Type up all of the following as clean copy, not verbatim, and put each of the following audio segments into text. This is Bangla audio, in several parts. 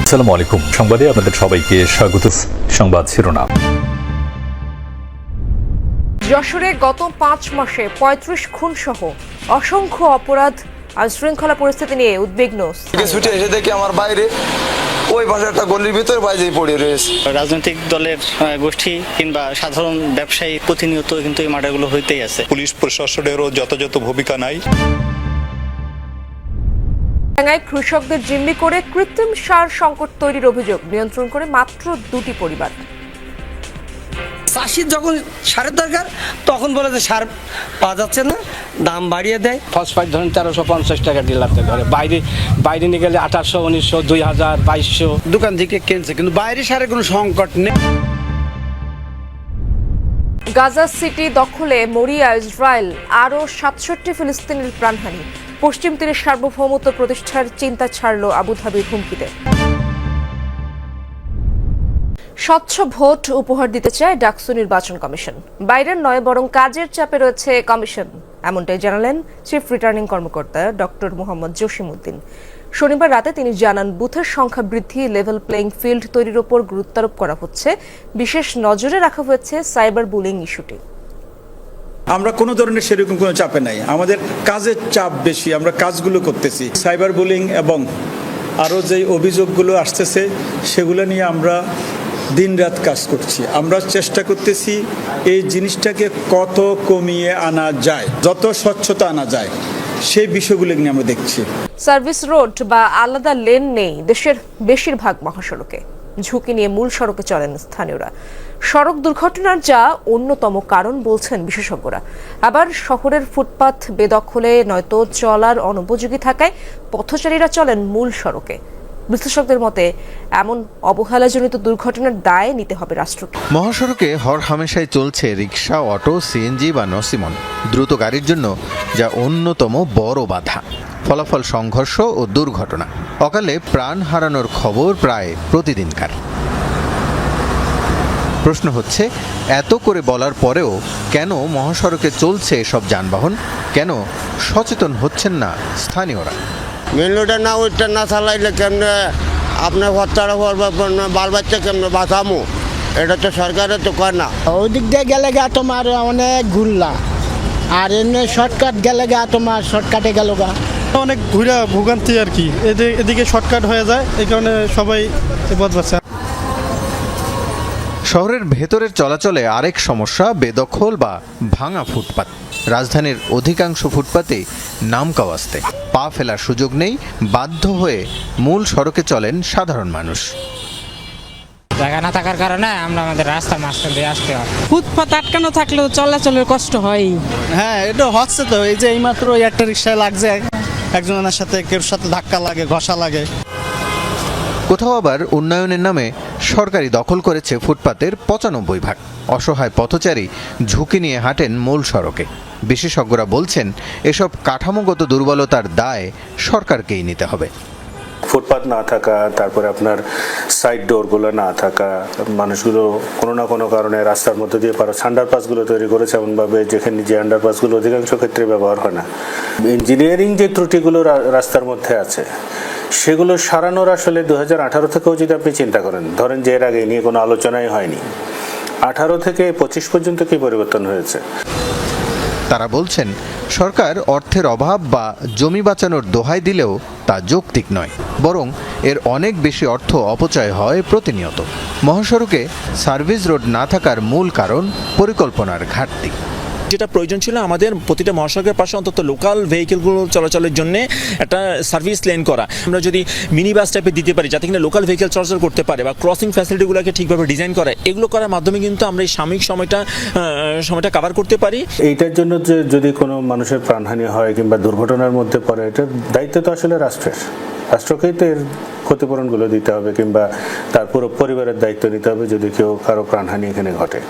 আসসালামু আলাইকুম। সংবাদে আপনাদের সবাইকে স্বাগত। সংবাদ শিরোনাম। যশোরে গত 5 মাসে 35 খুন সহ অসংখ্য অপরাধ আর শৃঙ্খলা পরিস্থিতি নিয়ে উদ্বিগ্ন। ছুটে এসে দেখি আমার বাইরে ওই পাশে একটা গলির ভিতর বাইরেই পড়ে রয়েছে। রাজনৈতিক দলের গোষ্ঠী কিংবা সাধারণ ব্যবসায়ী প্রতিনিয়ত কিন্তু এই মার্ডারগুলো হইতেই আছে। পুলিশ প্রশাসনেরও যথাযথ ভূমিকা নাই। টাঙ্গাইল কৃষকদের জিম্মি করে কৃত্রিম সার সংকট তৈরির অভিযোগ, নিয়ন্ত্রণ করে মাত্র 2টি পরিবার। চাষির যখন সারের দরকার তখন বলে যে সার পাওয়া যাচ্ছে না, দাম বাড়িয়ে দেয়। ফসফেট ধরেন 1350 টাকা ডিলারতে ধরে, বাইরে নিয়ে গেলে 1800, 1900, 2000, 2200 দোকান থেকে কিনছে, কিন্তু বাইরে সারের কোনো সংকট নেই। গাজা সিটি দখলে মরিয়া ইসরায়েল, আরও 67 ফিলিস্তিনির প্রাণহানি। পশ্চিম তীরের সার্বভৌমত্ব প্রতিষ্ঠার চিন্তা ছাড়ল আবুধাবির হুমকিতে। স্বচ্ছ ভোট উপহার দিতে চায় ডাকসু নির্বাচন কমিশন। বাইরের নয়, বরং কাজের চাপে রয়েছে কমিশন, এমনটাই জানালেন চিফ রিটার্নিং কর্মকর্তা ডক্টর মোহাম্মদ জসিমউদ্দিন। শনিবার রাতে তিনি জানান, বুথের সংখ্যা বৃদ্ধি, লেভেল প্লেইং ফিল্ড তৈরির ওপর গুরুত্ব আরোপ করা হচ্ছে। বিশেষ নজরে রাখা হয়েছে সাইবার বুলিং ইস্যুটি। আমরা কোনো ধরনের সেরকম কোনো চাপে নাই, আমাদের কাজের চাপ বেশি, আমরা কাজগুলো করতেছি। সাইবার বুলিং এবং আরও যে অভিযোগগুলো আসতেছে সেগুলো নিয়ে আমরা দিনরাত কাজ করছি। আমরা চেষ্টা করতেছি এই জিনিসটাকে কত কমিয়ে আনা যায়, যত স্বচ্ছতা আনা যায়, সেই বিষয়গুলো নিয়ে আমরা দেখছি। সার্ভিস রোড বা আলাদা লেন নেই দেশের বেশিরভাগ মহাসড়কে। ঝুঁকি নিয়ে মূল সড়কে চলেন স্থানীয়রা। সড়ক দুর্ঘটনার যা অন্যতম কারণ বলছেন বিশেষজ্ঞরা। আবার শহরের ফুটপাত বেদখলে নয়তো চলার অনুপযোগী থাকায় পথচারীরা চলেন মূল সড়কে। বিশ্লেষকদের মতে এমন অবহেলাজনিত দুর্ঘটনার দায় নিতে হবে রাষ্ট্রকে। মহাসড়কে হরহামেশাই চলছে রিকশা, অটো, সিএনজি বা নসিমন, দ্রুত গাড়ির জন্য যা অন্যতম বড় বাধা। ফলাফল সংঘর্ষ ও দুর্ঘটনা। অকালে প্রাণ হারানোর খবর প্রায় প্রতিদিনকার। প্রশ্ন হচ্ছে, এত করে বলার পরেও কেন মহাসড়কে চলছে এসব যানবাহন? কেন সচেতন হচ্ছেন না স্থানীয়রা? মেন রোডে না ওইটা না চালাইলে কেমনে আপনার হত্যারা বাল বাচ্চা কেমনে বাঁচামো? এটা তো সরকারের তো কর না। ওই দিক দিয়ে গেলে গা তোমার অনেক ঘুরলা, আর এমনি শর্টকাট গেলে গা তোমার শর্টকাটে গেল গা অনেক ঘুরা ভোগান্তি আর কি। এদিকে শর্টকাট হয়ে যায়, এই কারণে সবাই পথ বাঁচে। শহরের ভেতরের চলাচলে আরেক সমস্যা বেদখল বা ভাঙা ফুটপাত। রাজধানীর অধিকাংশ ফুটপাতে নামকাওয়াস্তে, পা ফেলার সুযোগ নেই, বাধ্য হয়ে মূল সড়কে চলেন সাধারণ মানুষ। জায়গা না থাকার কারণে আমরা আমাদের রাস্তা মাঝখান দিয়ে আসতে হয়। ফুটপাত আটকানো থাকলেও চলাচলের কষ্ট হয়। হ্যাঁ, এটা হচ্ছে তো। এই যে এইমাত্র একটা রিক্সায় লাগছে, একজনের সাথে কেউ সাথে ধাক্কা লাগে, ঘষা লাগে। কোথাও আবার উন্নয়নের নামে সরকারি দখল করেছে ফুটপাতের 95 ভাগ। অসহায় পথচারী ঝুঁকি নিয়ে হাঁটেন মূল সড়কে। বিশেষজ্ঞরা বলছেন, এসব কাঠামোগত দুর্বলতার দায় সরকারকেই নিতে হবে। ফুটপাত না থাকা, তারপরে আপনার সাইড ডোরগুলো না থাকা, মানুষগুলো কোনো না কোনো কারণে রাস্তার মধ্যে দিয়ে আন্ডারপাসগুলো তৈরি করেছে এমনভাবে যেখানে যে আন্ডারপাসগুলো অধিকাংশ ক্ষেত্রে ব্যবহার হয় না। ইঞ্জিনিয়ারিং যে ত্রুটিগুলো রাস্তার মধ্যে আছে সেগুলো সারানোর আসলে 2018 থেকেও যদি আপনি চিন্তা করেন, ধরেন যে এর আগে নিয়ে কোনো আলোচনাই হয়নি, 18 থেকে 25 পর্যন্ত কি পরিবর্তন হয়েছে। তারা বলছেন, সরকার অর্থের অভাব বা জমি বাঁচানোর দোহাই দিলেও তা যৌক্তিক নয়, বরং এর অনেক বেশি অর্থ অপচয় হয় প্রতিনিয়ত। মহাসড়কে সার্ভিস রোড না থাকার মূল কারণ পরিকল্পনার ঘাটতি। যেটা প্রয়োজন ছিল, আমাদের প্রতিটা মহাসড়কের পাশে অন্তত লোকাল ভেহিকেলগুলো চলাচলের জন্য একটা সার্ভিস লেন করা। আমরা যদি মিনি বাস টাইপে দিতে পারি, যাতে কিনা লোকাল ভেহিকেল চলাচল করতে পারে, বা ক্রসিং ফ্যাসিলিটিগুলোকে ঠিকভাবে ডিজাইন করা, এগুলো করার মাধ্যমে কিন্তু আমরা এই সাময়িক সময়টা কভার করতে পারি। এইটার জন্য যে যদি কোনো মানুষের প্রাণহানি হয় কিংবা দুর্ঘটনার মধ্যে পড়ে, এটার দায়িত্ব তো আসলে রাষ্ট্রকেই তো এর ক্ষতিপূরণগুলো দিতে হবে, কিংবা তার পুরো পরিবারের দায়িত্ব নিতে হবে যদি কারো প্রাণহানি এখানে ঘটে।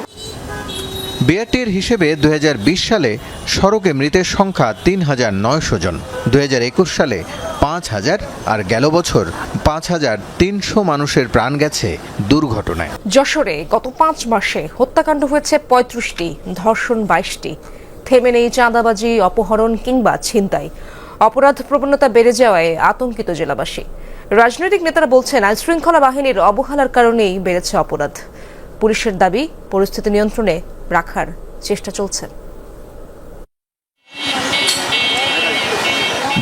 বিআরটির হিসেবে 2020 সালে সড়কে মৃতের সংখ্যা 3900 জন, 2021 সালে 5000, আর গেল বছর 5300 মানুষের প্রাণ গেছে দুর্ঘটনায়। যশোরে গত 5 মাসে হত্যাকাণ্ড হয়েছে 35টি, ধর্ষণ 22টি। থেমে নেই চাঁদাবাজি, অপহরণ কিংবা ছিনতাই। অপরাধ প্রবণতা বেড়ে যাওয়ায় আতঙ্কিত জেলাবাসী। রাজনৈতিক নেতারা বলছেন আইনশৃঙ্খলা বাহিনীর অবহেলার কারণেই বেড়েছে অপরাধ। পুলিশের দাবি, পরিস্থিতি নিয়ন্ত্রণে রাখার চেষ্টা চলছে।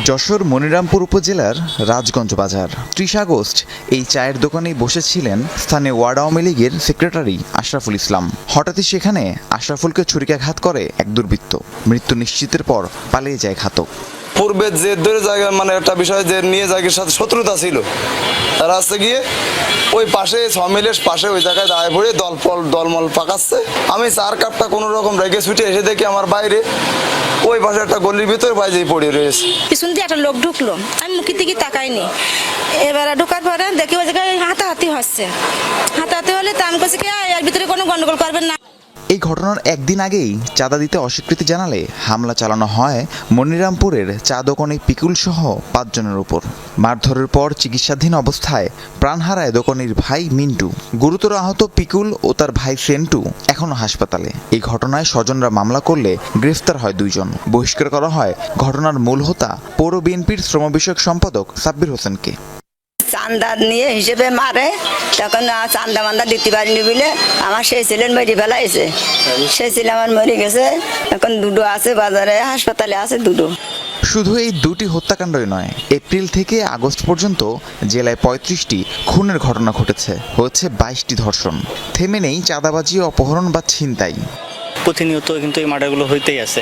যশোর মনিরামপুর উপজেলার রাজগঞ্জ বাজার 30 আগস্ট এই চায়ের দোকানেই বসেছিলেন স্থানীয় ওয়ার্ড আওয়ামী লীগের সেক্রেটারি আশরাফুল ইসলাম। হঠাৎই সেখানে আশরাফুলকে ছুরিকাঘাত করে এক দুর্বৃত্ত। মৃত্যু নিশ্চিতের পর পালিয়ে যায় ঘাতক। পূর্বে যে ধরে জায়গা মানে একটা বিষয় যে নিয়ে জায়গার সাথে শত্রুতা ছিল, তারা আসতে গিয়ে ওই পাশে 6 মিলের পাশে ওই জায়গায় দাঁড়িয়ে পড়ে দলমল পাকাচ্ছে। আমি চার কাপটা কোনো রকম রেখে ছুটে এসে দেখি আমার বাইরে ওই পাশে একটা গলির ভিতরে বাইরে পড়ে রয়েছে। পিছন দিয়ে একটা লোক ঢুকলো, আমি মুখের দিকে তাকাইনি। এবারে ঢোকার পরে দেখি ওই জায়গায় হাতাহাতি হচ্ছে। হাতাহাতি হলে তা আমি বলছি কি এর ভিতরে কোনো গন্ডগোল করবেন না। এই ঘটনার একদিন আগেই চাঁদা দিতে অস্বীকৃতি জানালে হামলা চালানো হয় মনিরামপুরের চা দোকানে পিকুল সহ 5 জনের উপর। মারধরের পর চিকিৎসাধীন অবস্থায় প্রাণ হারায় দোকানির ভাই মিন্টু। গুরুতর আহত পিকুল ও তার ভাই সেন্টু এখনো হাসপাতালে। এই ঘটনায় স্বজনরা মামলা করলে গ্রেফতার হয় 2 জন। বহিষ্কার করা হয় ঘটনার মূল হোতা পৌর বিএনপির শ্রম বিষয়ক সম্পাদক সাব্বির হোসেনকে। চান্দা নিয়ে হিসেবে মারে, তখন চান্দা মান্দা দিতে পারিনি বলে আমার সেই ছেলের মরি ফেলাইছে। সেই ছেলে আমার মরে গেছে, এখন 2 আছে বাজারে, হাসপাতালে আছে 2। শুধু এই 2টি হত্যাকাণ্ডই নয়, এপ্রিল থেকে আগস্ট পর্যন্ত জেলায় 35টি খুনের ঘটনা ঘটেছে, হয়েছে 22টি ধর্ষণ। থেমে নেই চাঁদাবাজি, অপহরণ বা ছিনতাই। প্রতিনিয়ত কিন্তু এই মার্ডারগুলো হইতেই আছে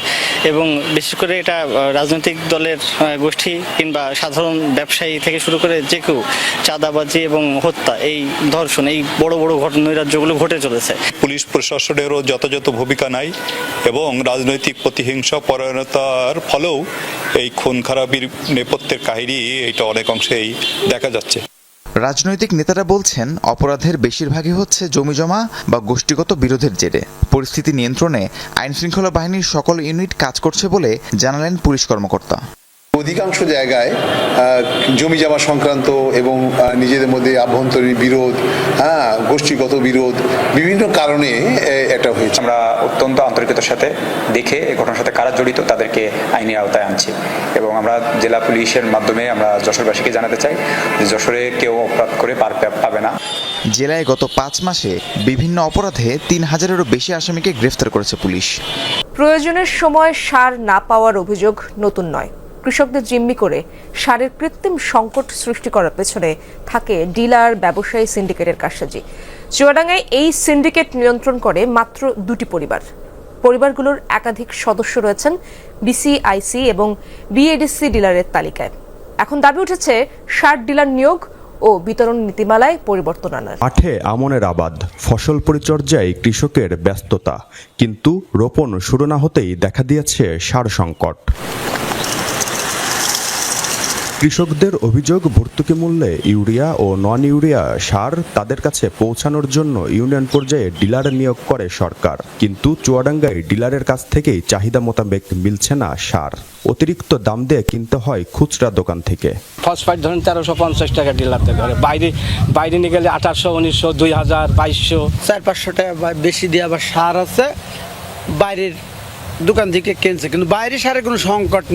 এবং বিশেষ করে এটা রাজনৈতিক দলের গোষ্ঠী কিংবা সাধারণ ব্যবসায়ী থেকে শুরু করে যে কেউ চাঁদাবাজি এবং হত্যা, এই ধর্ষণ, এই বড় বড় নৈরাজ্যগুলো ঘটে চলেছে। পুলিশ প্রশাসনেরও যথাযথ ভূমিকা নাই এবং রাজনৈতিক প্রতিহিংসা পরায়ণতার ফলেও এই খুন খারাপির নেপথ্যের কাহিনী এটা অনেক অংশেই দেখা যাচ্ছে। রাজনৈতিক নেতারা বলছেন অপরাধের বেশিরভাগই হচ্ছে জমিজমা বা গোষ্ঠীগত বিরোধের জেরে। পরিস্থিতি নিয়ন্ত্রণে আইনশৃঙ্খলা বাহিনীর সকল ইউনিট কাজ করছে বলে জানালেন পুলিশ কর্মকর্তা। অধিকাংশ জায়গায় জমি জমা সংক্রান্ত এবং নিজেদের মধ্যে আভ্যন্তরীণ বিরোধ, গোষ্ঠীগত বিরোধ, বিভিন্ন কারণে এটা হয়েছে। আমরা অত্যন্ত আন্তরিকতার সাথে দেখে এই ঘটনার সাথে কারা জড়িত তাদেরকে আইনের আওতায় আনছি এবং আমরা জেলা পুলিশের মাধ্যমে আমরা যশোরবাসীকে জানাতে চাই যে যশোরে কেউ অপরাধ করে পার পাবে না। জেলায় গত 5 মাসে বিভিন্ন অপরাধে 3000-এরও বেশি আসামিকে গ্রেফতার করেছে পুলিশ। প্রয়োজনের সময় সার না পাওয়ার অভিযোগ নতুন নয়। কৃষকদের জিম্মি করে সারের কৃত্রিম সংকট সৃষ্টি করার পেছনে থাকে ডিলার, ব্যবসায়ী, সিন্ডিকেটের কারসাজি। চুয়াডাঙ্গায় এই সিন্ডিকেট নিয়ন্ত্রণ করে মাত্র 2টি পরিবার। পরিবারগুলোর একাধিক সদস্য রয়েছেন বিসিআইসি এবং বিএডিসি ডিলারের তালিকায়। এখন দাবি উঠেছে সার ডিলার নিয়োগ ও বিতরণ নীতিমালায় পরিবর্তন আনার। মাঠে আমনের আবাদ, ফসল পরিচর্যায় কৃষকের ব্যস্ততা, কিন্তু রোপণ শুরু না হতেই দেখা দিয়েছে সার সংকট। কৃষকদের অভিযোগ, ভর্তুকি মূল্যে ইউরিয়া ও নন ইউরিয়া সার তাদের কাছে পৌঁছানোর জন্য ইউনিয়ন পর্যায়ে ডিলার নিয়োগ করে সরকার, কিন্তু চুয়াডাঙ্গায় ডিলারের কাছ থেকেই চাহিদা মোতাবেক মিলছে না সার। অতিরিক্ত দাম দিয়ে কিনতে হয় খুচরা দোকান থেকে। ফসফেট ধরেন 1350 টাকা ডিলারতে ধরে, বাইরে নিয়ে গেলে 1800, 1900, 2000, 2200, 400-500 টাকা বেশি দিয়ে আবার সার আছে বাইরের দোকান থেকে কিনছে, কিন্তু বাইরে সারের কোনো সংকট নেই।